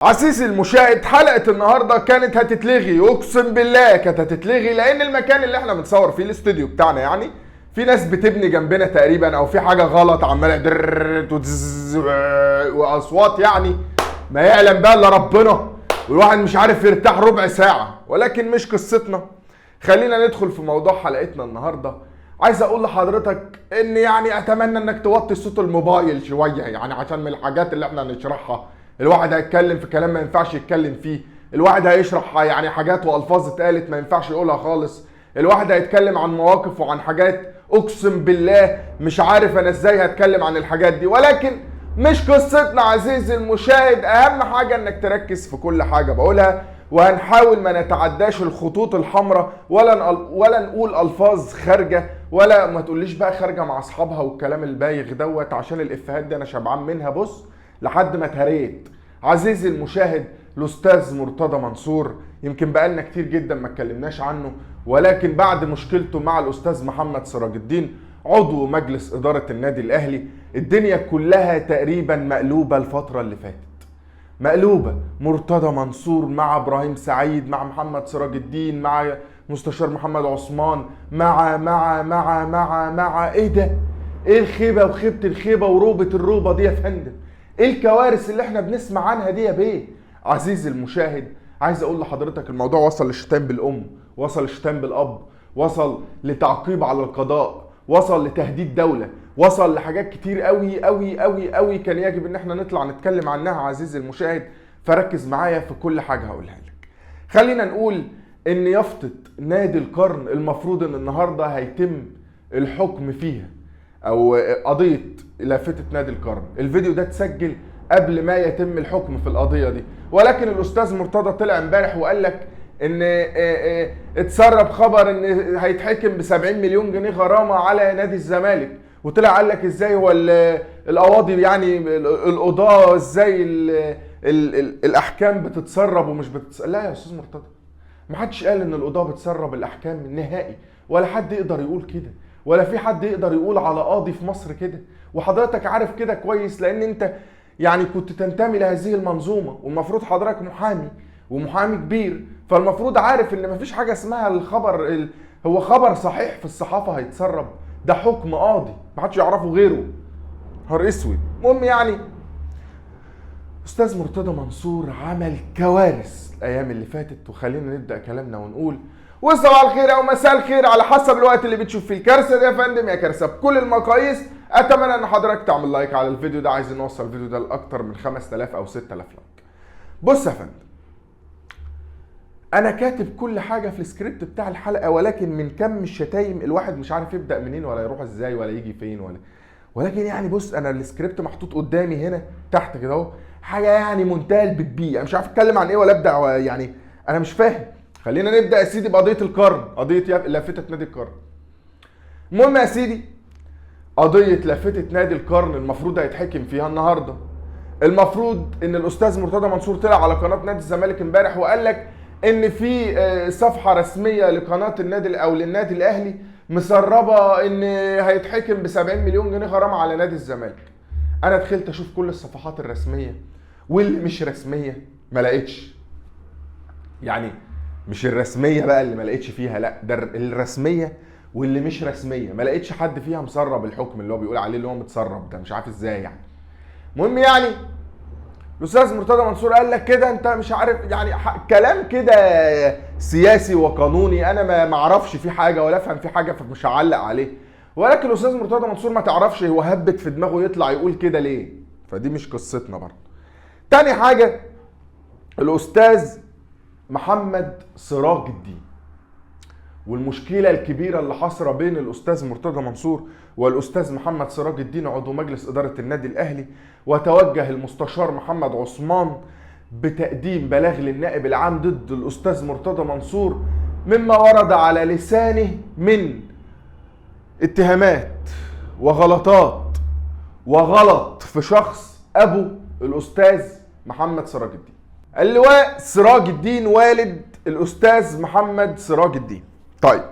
عزيزي المشاهد، حلقة النهاردة كانت هتتلغي، اقسم بالله كانت هتتلغي، لان المكان اللي احنا بنصور فيه الاستوديو بتاعنا يعني في ناس بتبني جنبنا تقريبا، او في حاجة غلط عمالة دررررت وتزز واصوات يعني ما يعلم بقى الا ربنا، والواحد مش عارف يرتاح ربع ساعة. ولكن مش قصتنا، خلينا ندخل في موضوع حلقتنا النهاردة. عايز اقول لحضرتك ان يعني اتمنى انك توطي صوت الموبايل شوية، يعني عشان من الحاجات اللي احنا هنشرحها الواحد هيتكلم في كلام ما ينفعش يتكلم فيه، الواحد هيشرح يعني حاجات والفاظ اتقالت ما ينفعش يقولها خالص، الواحد هيتكلم عن مواقف وعن حاجات اقسم بالله مش عارف انا ازاي هتكلم عن الحاجات دي. ولكن مش قصتنا عزيزي المشاهد، اهم حاجة انك تركز في كل حاجة بقولها، وهنحاول ما نتعداش الخطوط الحمراء ولا نقول الفاظ خارجه، ولا ما تقوليش بقى خارجه مع اصحابها والكلام البايغ دوت، عشان الافيهات دي انا شبعان منها بص لحد ما اتهريت. عزيزي المشاهد، الاستاذ مرتضى منصور يمكن بقالنا كتير جدا ما اتكلمناش عنه، ولكن بعد مشكلته مع الاستاذ محمد سراج الدين عضو مجلس اداره النادي الاهلي، الدنيا كلها تقريبا مقلوبه الفتره اللي فاتت، مقلوبه. مرتضى منصور مع ابراهيم سعيد، مع محمد سراج الدين، مع مستشار محمد عثمان، مع ايه ده؟ ايه الخيبه وخيبه الخيبه وروبه الروبه دي يا فندم؟ ايه الكوارث اللي احنا بنسمع عنها دي يا بيه؟ عزيزي المشاهد، عايز اقول لحضرتك الموضوع وصل للشتام بالام، وصل للشتام بالاب، وصل لتعقيب على القضاء، وصل لتهديد دولة، وصل لحاجات كتير قوي قوي قوي قوي كان يجب ان احنا نطلع نتكلم عنها عزيزي المشاهد، فركز معايا في كل حاجة هقولها لك. خلينا نقول ان يافطة نادي القرن المفروض ان النهاردة هيتم الحكم فيها، او قضية لافتة نادي القرن. الفيديو ده اتسجل قبل ما يتم الحكم في القضية دي، ولكن الاستاذ مرتضى طلع امبارح وقال لك ان اتسرب خبر ان هيتحكم ب 70 مليون جنيه غرامه على نادي الزمالك، وطلع قال لك ازاي هو القواضي يعني القضاه ازاي الاحكام بتتسرب ومش بتتسرب. لا يا استاذ مرتضى، ما حدش قال ان القضاه بتسرب الاحكام نهائي، ولا حد يقدر يقول كده، ولا في حد يقدر يقول على قاضي في مصر كده، وحضرتك عارف كده كويس لان انت يعني كنت تنتمي لهذه المنظومه، والمفروض حضرتك محامي ومحامي كبير، فالمفروض عارف ان مفيش حاجه اسمها الخبر هو خبر صحيح في الصحافه هيتسرب، ده حكم قاضي محدش يعرفه غيره. نهار اسود. المهم يعني استاذ مرتضى منصور عمل كوارث الايام اللي فاتت، وخلينا نبدا كلامنا ونقول وصباح الخير او مساء الخير على حسب الوقت اللي بتشوف فيه الكارثه دي يا فندم، يا كارثه بكل المقاييس. اتمنى ان حضرتك تعمل لايك على الفيديو ده، عايزين نوصل الفيديو ده لاكتر من 5000 او 6000 لايك. بص يا فندم، انا كاتب كل حاجه في السكريبت بتاع الحلقه، ولكن من كم الشتايم الواحد مش عارف يبدا منين ولا يروح ازاي ولا يجي فين ولكن يعني بص، انا السكريبت محطوط قدامي هنا تحت كده اهو، حاجه يعني منتهى البتبيع، انا مش عارف اتكلم عن ايه ولا ابدا، يعني انا مش فاهم. خلينا نبدا يا سيدي بقضيه القرن، قضيه لافتة نادي القرن. المهم يا سيدي، قضيه لافتة نادي القرن المفروض هيتحكم فيها النهارده. المفروض ان الاستاذ مرتضى منصور طلع على قناه نادي الزمالك امبارح وقال لك ان في صفحه رسميه لقناه النادي او للنادي الاهلي مسربه ان هيتحكم ب 70 مليون جنيه غرامه على نادي الزمالك. انا دخلت اشوف كل الصفحات الرسميه واللي مش رسميه ما لقيتش، يعني مش الرسميه بقى اللي ما لقيتش فيها، لا ده الرسميه واللي مش رسميه ما لقيتش حد فيها مسرب الحكم اللي هو بيقول عليه اللي هو متسرب ده، مش عارف ازاي يعني. المهم يعني الاستاذ مرتضى منصور قال لك كده، انت مش عارف يعني كلام كده سياسي وقانوني، انا ما اعرفش فيه حاجه ولا افهم فيه حاجه فمش هعلق عليه. ولكن الاستاذ مرتضى منصور ما تعرفش هو هبت في دماغه يطلع يقول كده ليه، فدي مش قصتنا برضه. تاني حاجه، الاستاذ محمد سراج الدين والمشكله الكبيره اللي حاصره بين الاستاذ مرتضى منصور والاستاذ محمد سراج الدين عضو مجلس اداره النادي الاهلي، وتوجه المستشار محمد عثمان بتقديم بلاغ للنائب العام ضد الاستاذ مرتضى منصور مما ورد على لسانه من اتهامات وغلطات وغلط في شخص ابو الاستاذ محمد سراج الدين. اللواء سراج الدين والد الاستاذ محمد سراج الدين. طيب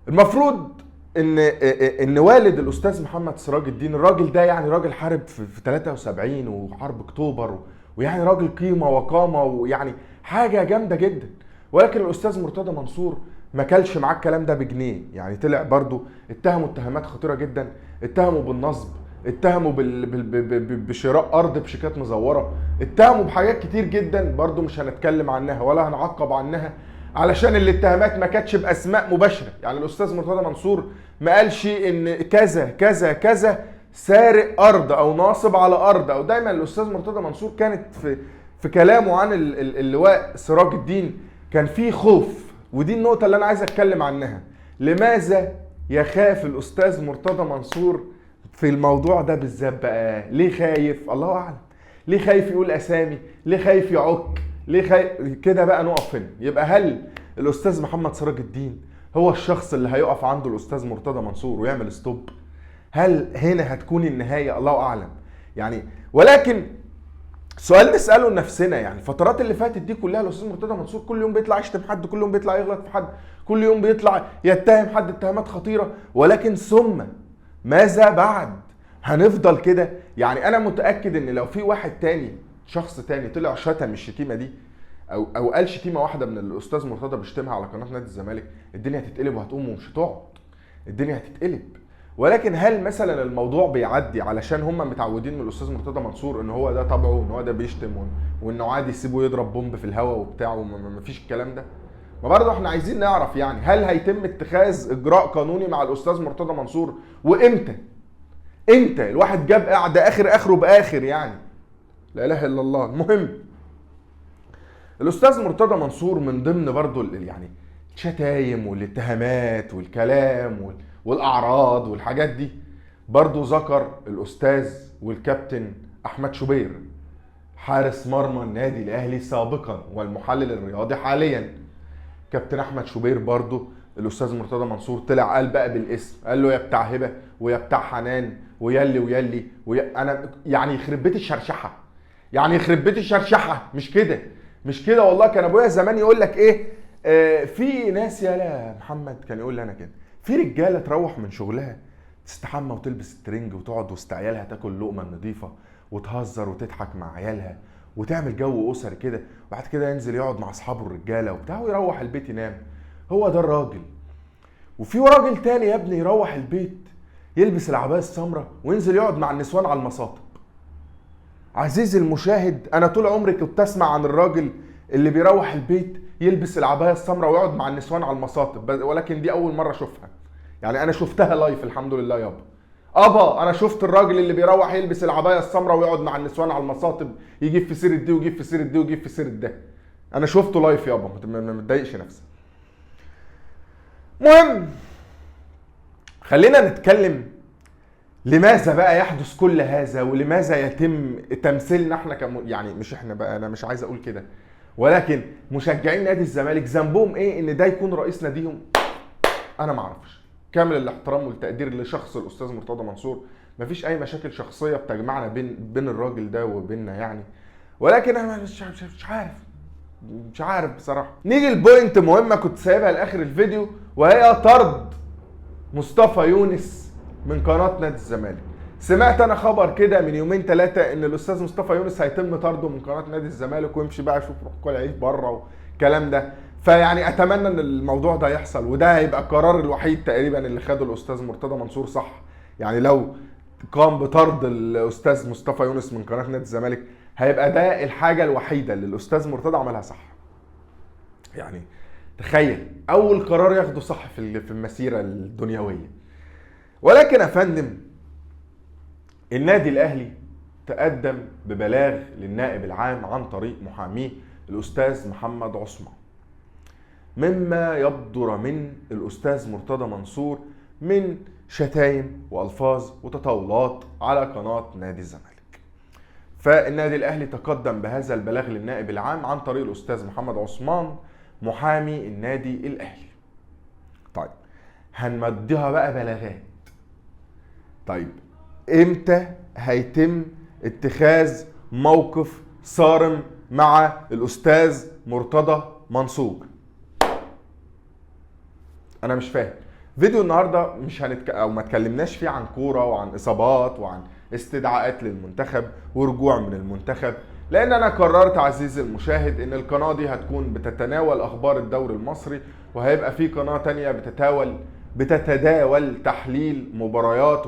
المفروض ان والد الاستاذ محمد سراج الدين، الراجل ده يعني راجل حارب في 73 وحرب اكتوبر ويعني راجل قيمه وقامه، ويعني حاجه جامده جدا. ولكن الاستاذ مرتضى منصور ما كلش معاه الكلام ده بجنيه. يعني طلع برضو اتهموا اتهامات خطيره جدا، اتهموا بالنصب، اتهموا بشراء ارض بشيكات مزوره، اتهموا بحاجات كتير جدا برضو مش هنتكلم عنها ولا هنعقب عنها، علشان الاتهامات ما كانتش باسماء مباشره. يعني الاستاذ مرتضى منصور ما قالش ان كذا كذا كذا سارق ارض او ناصب على ارض، او دايما الاستاذ مرتضى منصور كانت في كلامه عن اللواء سراج الدين كان فيه خوف. ودي النقطه اللي انا عايز اتكلم عنها. لماذا يخاف الاستاذ مرتضى منصور في الموضوع ده بالذات بقى؟ ليه خايف؟ الله اعلم. ليه خايف يقول اسامي؟ ليه خايف يعك؟ ليه خايف كده؟ بقى نقف هنا. يبقى هل الاستاذ محمد سراج الدين هو الشخص اللي هيقف عنده الاستاذ مرتضى منصور ويعمل ستوب؟ هل هنا هتكون النهايه؟ الله اعلم يعني. ولكن سؤال نساله لنفسنا، يعني الفترات اللي فاتت دي كلها الاستاذ مرتضى منصور كل يوم بيطلع يشتم حد، كل يوم بيطلع يغلط في حد، كل يوم بيطلع يتهم حد اتهامات خطيره، ولكن ثم ماذا بعد؟ هنفضل كده؟ يعني انا متاكد ان لو في واحد تاني، شخص تاني طلع شتم الشتيمه دي او قال شتيمه واحده من الاستاذ مرتضى بيشتمها على قناه نادي الزمالك، الدنيا هتتقلب وهتقوم ومش هتقعد. الدنيا هتتقلب. ولكن هل مثلا الموضوع بيعدي علشان هم متعودين من الاستاذ مرتضى منصور ان هو ده طبعه وان هو ده بيشتم وانه عادي يسيبه يضرب بومب في الهواء وبتاع ومفيش الكلام ده؟ ما برضه احنا عايزين نعرف يعني هل هيتم اتخاذ اجراء قانوني مع الاستاذ مرتضى منصور وامتى؟ امتى؟ الواحد جاب قاعده اخره باخر يعني. لا اله الا الله. المهم الاستاذ مرتضى منصور من ضمن برضه يعني الشتايم والاتهامات والكلام والاعراض والحاجات دي، برضه ذكر الاستاذ والكابتن احمد شوبير حارس مرمى النادي الاهلي سابقا والمحلل الرياضي حاليا. كابتن احمد شوبير برضه الاستاذ مرتضى منصور طلع قال بقى بالاسم، قال له يا بتاع هبه ويا بتاع حنان ويلي ويلي انا يعني يخرب بيت الشرشحه، يعني يخرب بيت الشرشحه. مش كده والله. كان ابويا زمان يقول لك ايه، في ناس يا محمد كان يقول لي انا كده، في رجاله تروح من شغلها تستحمى وتلبس الترنج وتقعد وسط عيالها تاكل اللقمه النظيفه وتهزر وتضحك مع عيالها وتعمل جو اسري كده، وبعد كده ينزل يقعد مع اصحابه الرجاله وبتاع ويروح البيت ينام. هو ده الراجل. وفي راجل تاني يا ابني يروح البيت يلبس العبايه السمراء وينزل يقعد مع النسوان على المصاطب. عزيزي المشاهد، انا طول عمري كنت اسمع عن الراجل اللي بيروح البيت يلبس العبايه السمراء ويقعد مع النسوان على المصاطب، ولكن دي اول مره اشوفها. يعني انا شفتها لايف الحمد لله يابا. انا شفت الراجل اللي بيروح يلبس العبايه السمراء ويقعد مع النسوان على المصاطب، يجيب في سيره دي ويجيب في سيره دي ويجيب في سيره ده. انا شفته لايف يابا، ما تضايقش نفسك. مهم، خلينا نتكلم لماذا بقى يحدث كل هذا، ولماذا يتم تمثيلنا احنا يعني مش احنا بقى، انا مش عايز اقول كده، ولكن مشجعين نادي الزمالك ذنبهم ايه ان ده يكون رئيس ناديهم؟ انا ما اعرفش. كامل الاحترام والتقدير لشخص الاستاذ مرتضى منصور، مفيش اي مشاكل شخصيه بتجمعنا بين الراجل ده وبيننا يعني، ولكن انا مش عارف بصراحه. نيجي البوينت مهمه كنت سايبها لاخر الفيديو، وهي طرد مصطفى يونس من قناه نادي الزمالك. سمعت انا خبر كده من يومين ثلاثه ان الاستاذ مصطفى يونس هيتم طرده من قناه نادي الزمالك ويمشي بقى يشوف روح كل عيش بره والكلام ده. فيعني اتمنى ان الموضوع ده يحصل، وده هيبقى القرار الوحيد تقريبا اللي خده الاستاذ مرتضى منصور صح. يعني لو قام بطرد الاستاذ مصطفى يونس من قناه نادي الزمالك هيبقى ده الحاجه الوحيده اللي الاستاذ مرتضى عملها صح. يعني تخيل اول قرار ياخده صح في المسيره الدنيويه. ولكن يا فندم، النادي الاهلي تقدم ببلاغ للنائب العام عن طريق محاميه الاستاذ محمد عثمان مما يبدر من الاستاذ مرتضى منصور من شتايم والفاظ وتطاولات على قناه نادي الزمالك. فالنادي الاهلي تقدم بهذا البلاغ للنائب العام عن طريق الاستاذ محمد عثمان محامي النادي الاهلي. طيب هنمدها بقى بلاغات. طيب امتى هيتم اتخاذ موقف صارم مع الاستاذ مرتضى منصور؟ انا مش فاهم. فيديو النهارده مش او ما اتكلمناش فيه عن كوره وعن اصابات وعن استدعاءات للمنتخب ورجوع من المنتخب، لان انا قررت عزيزي المشاهد ان القناة دي هتكون بتتناول اخبار الدوري المصري، وهيبقى في قناة تانية بتتداول تحليل مباريات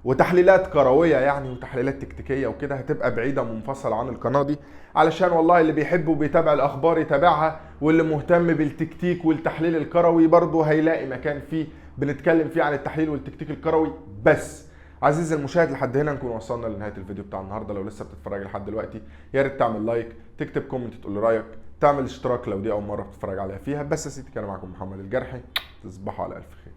وتحليلات كروية يعني، وتحليلات تكتيكية وكده، هتبقى بعيدة منفصلة عن القناة دي، علشان والله اللي بيحب وبيتابع الاخبار يتابعها، واللي مهتم بالتكتيك والتحليل الكروي برضه هيلاقي مكان فيه بنتكلم فيه عن التحليل والتكتيك الكروي بس. عزيزي المشاهد لحد هنا نكون وصلنا لنهاية الفيديو بتاع النهارده. لو لسه بتتفرج لحد دلوقتي يا ريت تعمل لايك، تكتب كومنت تقول لي رايك، تعمل اشتراك لو دي اول مرة بتتفرج عليها فيها. بس يا سيدي كان معاكم محمد الجرحي، تصبحوا على الف خير.